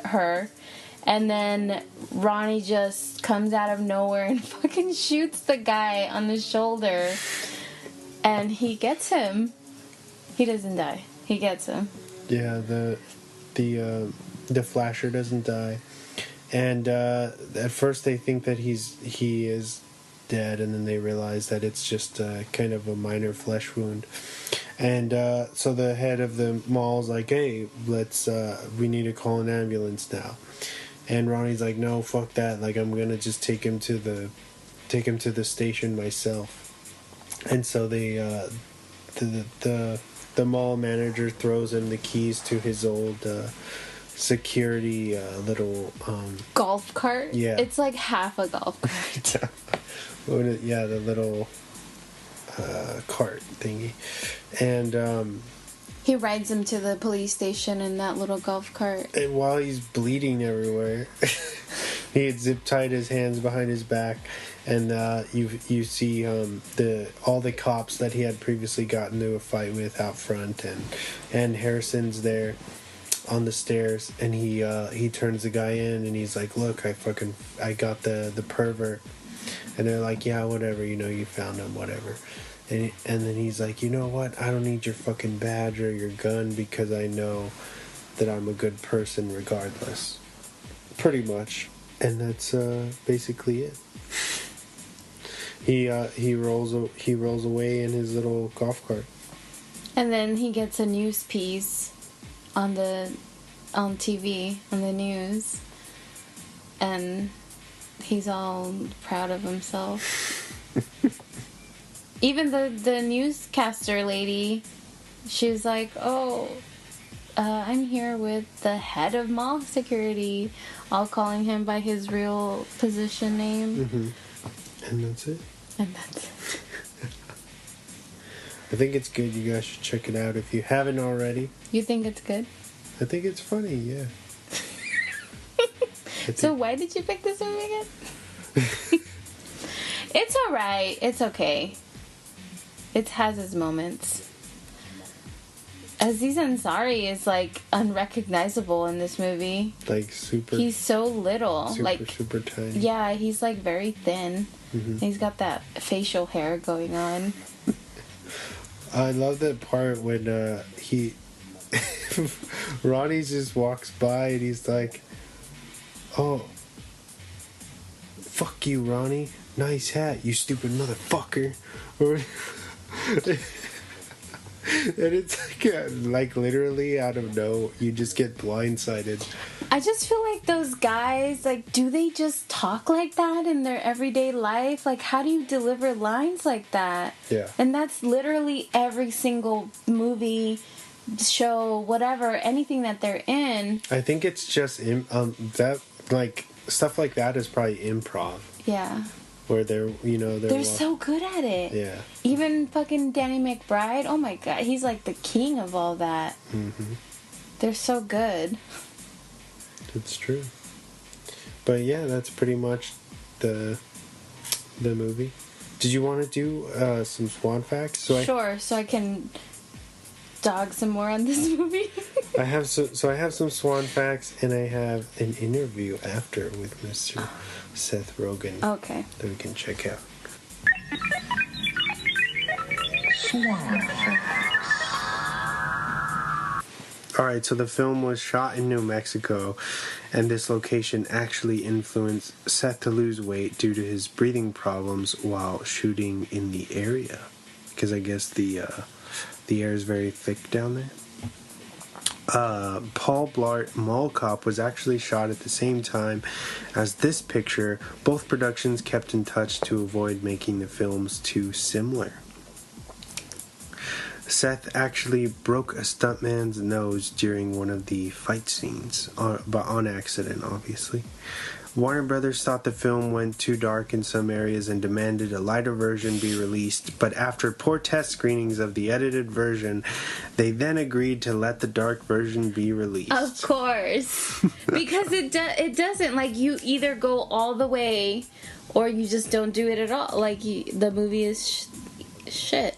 her. And then Ronnie just comes out of nowhere and fucking shoots the guy on the shoulder. And he gets him. He doesn't die. He gets him. Yeah, the flasher doesn't die. And at first they think that he is dead, and then they realize that it's just kind of a minor flesh wound. And so the head of the mall's like, hey, we need to call an ambulance now. And Ronnie's like, no, fuck that. Like, I'm gonna just take him to the station myself. And so the mall manager throws him the keys to his old security little golf cart. Yeah, it's like half a golf cart. Yeah, the little cart thingy, and he rides him to the police station in that little golf cart. And while he's bleeding everywhere, he had zip tied his hands behind his back, and you see all the cops that he had previously gotten into a fight with out front, and Harrison's there on the stairs, and he turns the guy in, and he's like, look, I got the pervert. And they're like, yeah, whatever, you found him, whatever. And then he's like, you know what? I don't need your fucking badge or your gun because I know that I'm a good person regardless. Pretty much. And that's basically it. He rolls away in his little golf cart. And then he gets a news piece on TV, on the news. And he's all proud of himself. Even the newscaster lady, she was like, I'm here with the head of mall security, all calling him by his real position name. Mm-hmm. And that's it. I think it's good. You guys should check it out if you haven't already. You think it's good? I think it's funny, yeah. So why did you pick this movie again? It's alright. It's okay. It has its moments. Aziz Ansari is like unrecognizable in this movie. Like super. He's so little. Super tiny. Yeah, he's like very thin. Mm-hmm. He's got that facial hair going on. I love that part when Ronnie just walks by and he's like, oh, fuck you, Ronnie. Nice hat, you stupid motherfucker. And it's like literally out of no, you just get blindsided. I just feel like those guys, like, do they just talk like that in their everyday life? Like, how do you deliver lines like that? Yeah. And that's literally every single movie, show, whatever, anything that they're in. I think it's just that, like, stuff like that is probably improv. Yeah. Where they're so good at it. Yeah. Even fucking Danny McBride, oh my god, he's like the king of all that. Mm-hmm. They're so good. It's true. But yeah, that's pretty much the movie. Did you want to do some Swan facts? So I can dog some more on this movie. I have some Swan facts, and I have an interview after with Mr. Seth Rogen. Okay. That we can check out. Swan facts. Alright, so the film was shot in New Mexico, and this location actually influenced Seth to lose weight due to his breathing problems while shooting in the area. Because I guess the air is very thick down there. Paul Blart Mall Cop was actually shot at the same time as this picture. Both productions kept in touch to avoid making the films too similar. Seth actually broke a stuntman's nose during one of the fight scenes, but on accident, obviously. Warner Brothers thought the film went too dark in some areas and demanded a lighter version be released, but after poor test screenings of the edited version, they then agreed to let the dark version be released. Of course. Because it doesn't, like, you either go all the way or you just don't do it at all. Like, the movie is shit.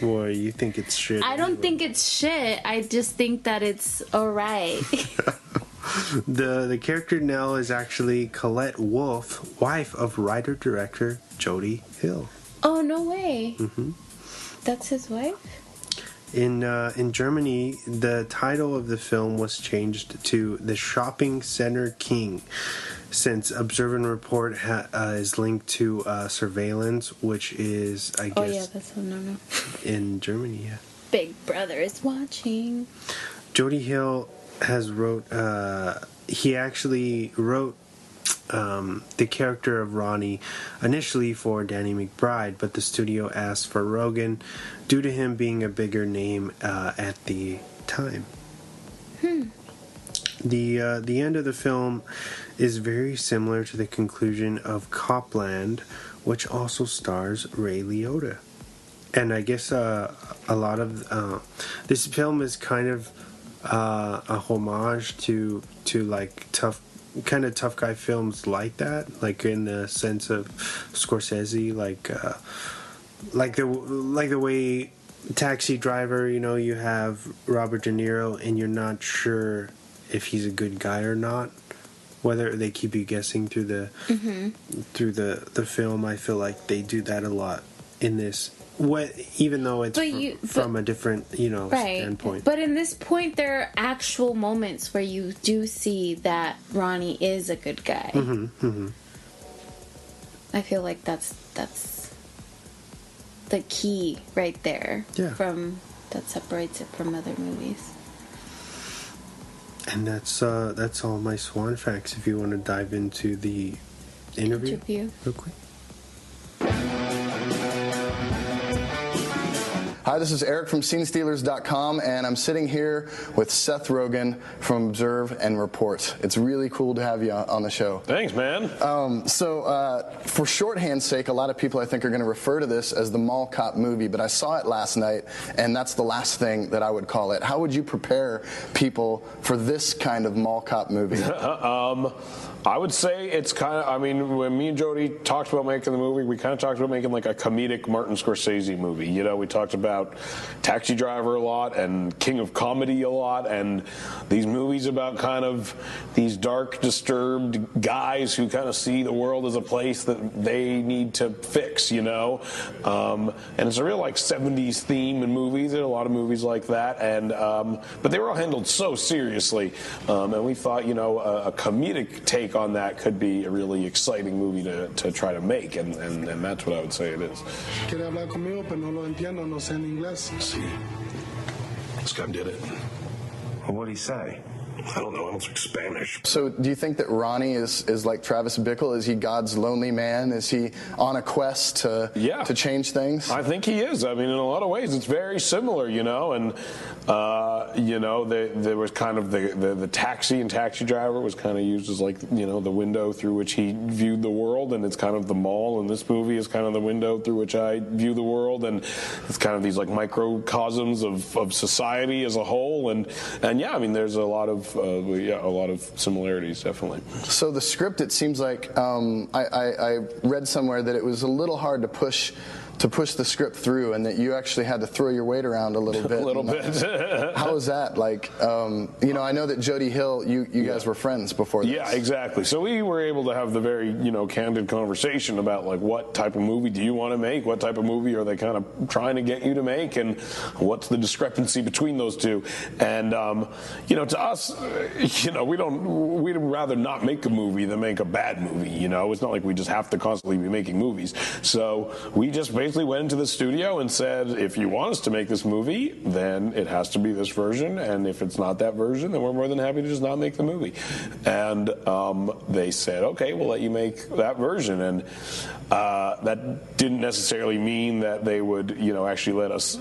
Well, you think it's shit. I don't think it's shit. I just think that it's alright. The character Nell is actually Colette Wolfe, wife of writer-director Jody Hill. Oh, no way. Mm-hmm. That's his wife? In Germany, the title of the film was changed to The Shopping Center King, since Observe and Report is linked to surveillance, which is, I guess... Oh, yeah, that's no. In Germany, yeah. Big Brother is watching. Jody Hill has he actually wrote the character of Ronnie initially for Danny McBride, but the studio asked for Rogen due to him being a bigger name at the time. The end of the film is very similar to the conclusion of Copland, which also stars Ray Liotta. And I guess a lot of this film is kind of a homage to like tough guy films like that, like in the sense of Scorsese, like the way Taxi Driver, you know, you have Robert De Niro and you're not sure if he's a good guy or not, whether they keep you guessing through the the film. I feel like they do that a lot in this. Even though it's from a different, standpoint. But in this point, there are actual moments where you do see that Ronnie is a good guy. I feel like that's the key right there. Yeah. That separates it from other movies. And that's all my Swan facts. If you want to dive into the interview real quick. Hi, this is Eric from SceneStealers.com, and I'm sitting here with Seth Rogen from Observe and Report. It's really cool to have you on the show. Thanks, man. For shorthand's sake, a lot of people I think are going to refer to this as the Mall Cop movie, but I saw it last night, and that's the last thing that I would call it. How would you prepare people for this kind of Mall Cop movie? I would say it's kind of, when me and Jody talked about making the movie, we kind of talked about making like a comedic Martin Scorsese movie. You know, we talked about Taxi Driver a lot and King of Comedy a lot, and these movies about kind of these dark, disturbed guys who kind of see the world as a place that they need to fix, you know. And it's a real like 70s theme in movies. There are a lot of movies like that, and but they were all handled so seriously, and we thought, a comedic take on that could be a really exciting movie to try to make, and that's what I would say it is. Quiere hablar conmigo, pero no lo entiendo, no sé en inglés. Sí. This guy did it. Well, what'd he say? I don't know. I don't speak Spanish. So do you think that Ronnie is like Travis Bickle? Is he God's lonely man? Is he on a quest to change things? I think he is. In a lot of ways, it's very similar, and there was kind of the taxi and Taxi Driver was kind of used as like, the window through which he viewed the world, and it's kind of the mall, and this movie is kind of the window through which I view the world, and it's kind of these like microcosms of society as a whole, and there's a lot of similarities, definitely. So the script, it seems like I read somewhere that it was a little hard to push the script through, and that you actually had to throw your weight around a little bit. A little bit. How was that? Like, I know that Jody Hill, you guys were friends before this. Yeah, exactly. So we were able to have the very, candid conversation about, like, what type of movie do you want to make? What type of movie are they kind of trying to get you to make? And what's the discrepancy between those two? And, to us, we'd rather not make a movie than make a bad movie, It's not like we just have to constantly be making movies. So we just basically went into the studio and said, if you want us to make this movie, then it has to be this version, and if it's not that version, then we're more than happy to just not make the movie. And they said, okay, we'll let you make that version. And that didn't necessarily mean that they would, actually let us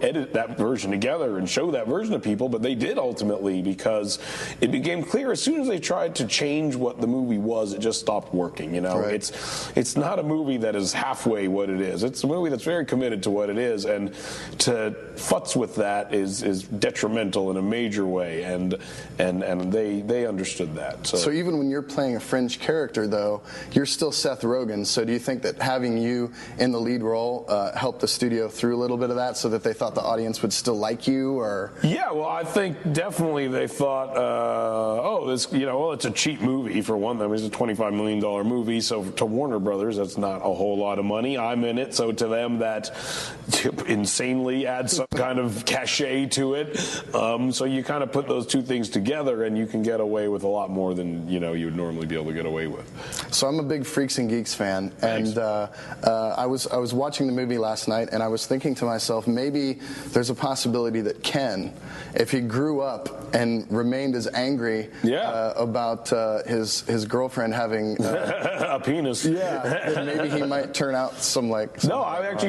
edit that version together and show that version to people, but they did ultimately, because it became clear as soon as they tried to change what the movie was, it just stopped working, Right. It's not a movie that is halfway what it is. It's a movie that's very committed to what it is, and to futz with that is detrimental in a major way, and they understood that. So even when you're playing a fringe character, though, you're still Seth Rogen. So do you think that having you in the lead role helped the studio through a little bit of that, so that they thought the audience would still like you? Or yeah, well, I think definitely they thought, it's a cheap movie for one. I mean, it's a $25 million movie, so to Warner Brothers, that's not a whole lot of money. I'm in it, so to them that insanely adds some kind of cachet to it. So you kind of put those two things together, and you can get away with a lot more than you would normally be able to get away with. So I'm a big Freaks and Geeks fan, and I was watching the movie last night, and I was thinking to myself, maybe there's a possibility that Ken, if he grew up and remained as angry about his girlfriend having a penis, then maybe he might turn out some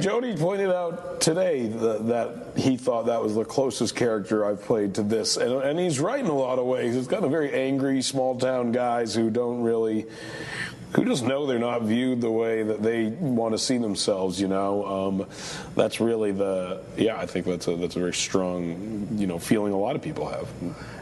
Jody pointed out today that he thought that was the closest character I've played to this, and he's right in a lot of ways. It's kind of very angry, small town guys who just know they're not viewed the way that they want to see themselves, That's really I think that's a very strong, feeling a lot of people have.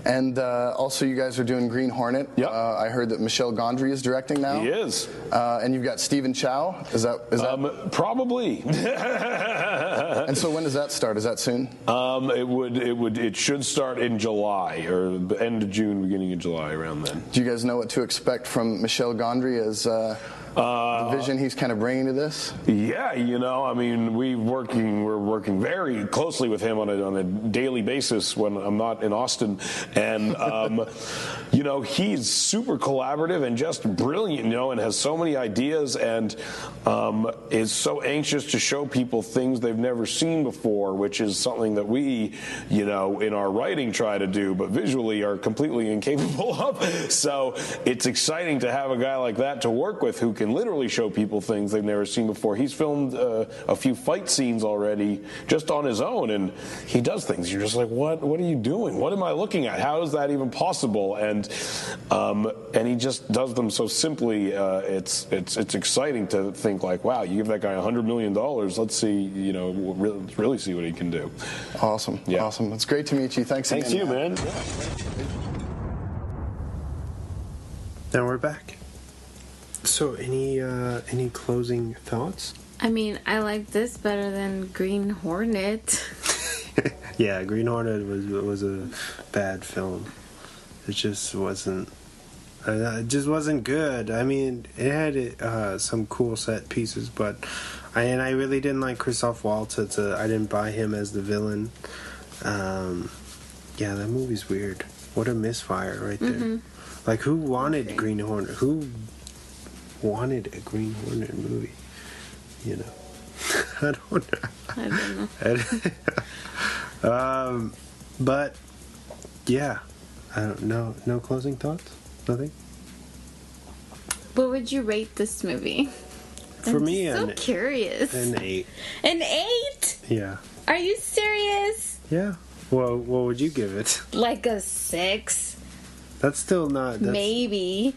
And also you guys are doing Green Hornet. Yep. I heard that Michel Gondry is directing now. He is. And you've got Stephen Chow. Is that probably. And so when does that start? Is that soon? It should start in July, or the end of June, beginning of July, around then. Do you guys know what to expect from Michel Gondry as the vision he's kind of bringing to this? Yeah, I mean, we're working very closely with him on a daily basis when I'm not in Austin, and he's super collaborative and just brilliant, and has so many ideas, and is so anxious to show people things they've never seen before, which is something that we, in our writing try to do, but visually are completely incapable of. So it's exciting to have a guy like that to work with who can literally show people things they've never seen before. He's filmed a few fight scenes already just on his own, and he does things. You're just like, what are you doing? What am I looking at? How is that even possible? And he just does them so simply. It's exciting to think like, wow, you give that guy $100 million. Let's see, really see what he can do. Awesome. Yeah. Awesome. It's great to meet you. Thanks again. Thanks you, man. Now we're back. So, any closing thoughts? I mean, I like this better than Green Hornet. Yeah, Green Hornet was a bad film. It just wasn't. It just wasn't good. I mean, it had some cool set pieces, but I really didn't like Christoph Waltz. I didn't buy him as the villain. Yeah, that movie's weird. What a misfire right there. Mm-hmm. Like, who wanted Green Hornet? Who wanted a Green Hornet movie? I don't know. But yeah, I don't know. No closing thoughts? Nothing? What would you rate this movie? For me, I'm so curious. An 8. An 8? Yeah. Are you serious? Yeah. Well, what would you give it? Like a 6. That's still not... Maybe.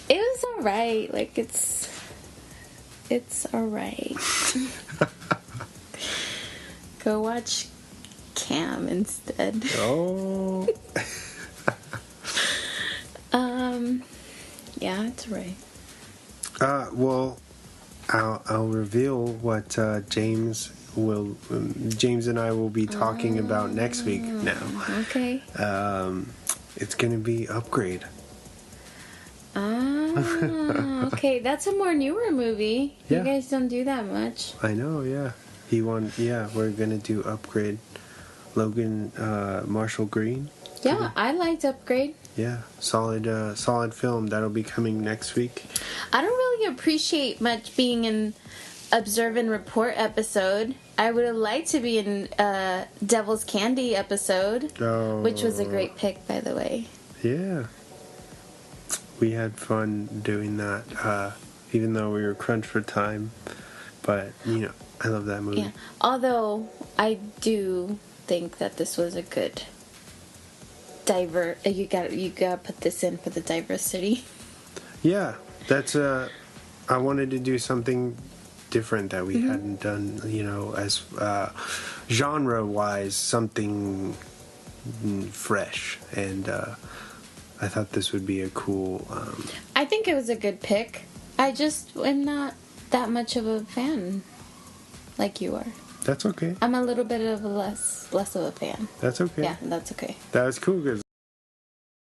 It was alright. Like, it's alright. Go watch Cam instead. Oh. Yeah, it's right. Well, I'll reveal what James and I will be talking about next week now. Okay. It's going to be Upgrade. Okay, that's a more newer movie. Yeah. You guys don't do that much. I know, yeah. We're going to do Upgrade. Logan Marshall Green. Yeah, I liked Upgrade. Yeah, solid film. That'll be coming next week. I don't really appreciate much being in Observe and Report episode. I would have liked to be in Devil's Candy episode, which was a great pick, by the way. Yeah. We had fun doing that, even though we were crunched for time. But, I love that movie. Yeah. Although, I do think that this was a good you gotta put this in for the diversity. Yeah, that's I wanted to do something different that we hadn't done, as genre-wise, something fresh. And I thought this would be a cool... I think it was a good pick. I just am not that much of a fan like you are. That's okay. I'm a little bit of a less of a fan. That's okay. Yeah, that's okay. That was cool, because